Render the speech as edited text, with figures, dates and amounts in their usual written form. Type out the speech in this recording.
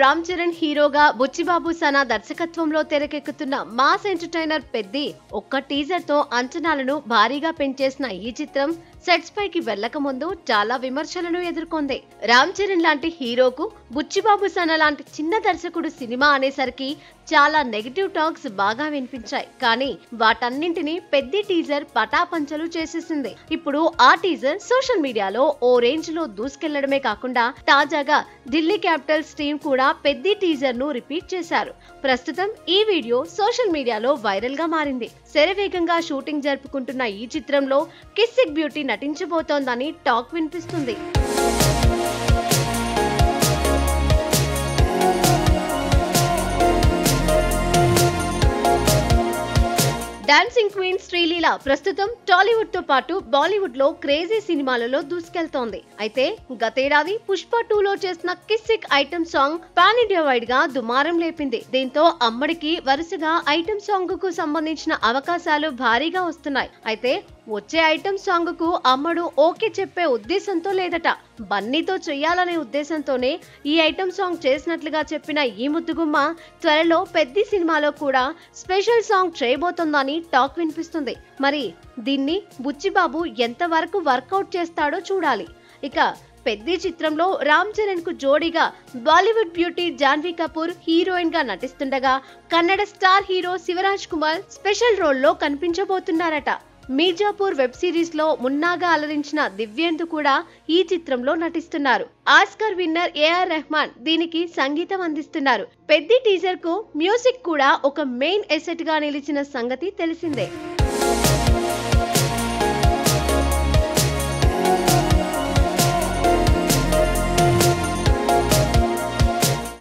రామ్ చరణ్ హీరోగా బుచ్చిబాబు సనా దర్శకత్వంలో తెరకెక్కుతున్న మాస్ ఎంటర్టైనర్ పెద్ది ఒక్క టీజర్ తో అంచనాలను భారీగా పెంచేసిన ఈ చిత్రం సెట్స్ పైకి వెళ్లక ముందు చాలా విమర్శలను ఎదుర్కొంది. రామ్ చరణ్ లాంటి హీరోకు బుచ్చిబాబు సనా లాంటి చిన్న దర్శకుడు సినిమా అనేసరికి చాలా నెగటివ్ టాక్స్ బాగా వినిపించాయి. కానీ వాటన్నింటినీ పెద్ది టీజర్ పటాపంచలు చేసేసింది. ఇప్పుడు ఆ టీజర్ సోషల్ మీడియాలో ఓ రేంజ్ లో దూసుకెళ్లడమే కాకుండా తాజాగా ఢిల్లీ క్యాపిటల్స్ టీం కూడా పెద్ది టీజర్ ను రిపీట్ చేశారు. ప్రస్తుతం ఈ వీడియో సోషల్ మీడియాలో వైరల్ గా మారింది. శరవేగంగా షూటింగ్ జరుపుకుంటున్న ఈ చిత్రంలో కిస్సిక్ బ్యూటీ నటించబోతోందని టాక్ వినిపిస్తుంది. డాన్సింగ్ క్వీన్ శ్రీలీల ప్రస్తుతం టాలీవుడ్ తో పాటు బాలీవుడ్ లో క్రేజీ సినిమాలలో దూసుకెళ్తోంది. అయితే గతేడాది పుష్ప 2లో చేసిన Kissik item song pan India wide గా దుమారం లేపింది. దీంతో అమ్మడికి వరుసగా ఐటమ్ సాంగ్ కు సంబంధించిన అవకాశాలు భారీగా వస్తున్నాయి. అయితే వచ్చే ఐటమ్ సాంగ్ కు అమ్మడు ఓకే చెప్పే ఉద్దేశంతో లేదట. బన్నీతో చెయ్యాలనే ఉద్దేశంతోనే ఈ ఐటమ్ సాంగ్ చేసినట్లుగా చెప్పిన ఈ ముద్దుగుమ్మ త్వరలో పెద్ది సినిమాలో కూడా స్పెషల్ సాంగ్ చేయబోతోందని టాక్ వినిపిస్తుంది. మరి దీన్ని బుచ్చిబాబు ఎంతవరకు వర్కౌట్ చేస్తాడో చూడాలి. ఇక పెద్ది చిత్రంలో రామ్ చరణ్ కు జోడీగా Bollywood beauty Janhvi Kapoor heroine గా నటిస్తుండగా Kannada star hero Shivaraj Kumar special రోల్లో కనిపించబోతున్నారట. మీర్జాపూర్ వెబ్ సిరీస్ లో మున్నాగా అలరించిన దివ్యేందు కూడా ఈ చిత్రంలో నటిస్తున్నారు. ఆస్కార్ విన్నర్ ఏఆర్ రెహమాన్ దీనికి సంగీతం అందిస్తున్నారు. పెద్ది టీజర్ కు మ్యూజిక్ కూడా ఒక మెయిన్ ఎసెట్ గా నిలిచిన సంగతి తెలిసిందే.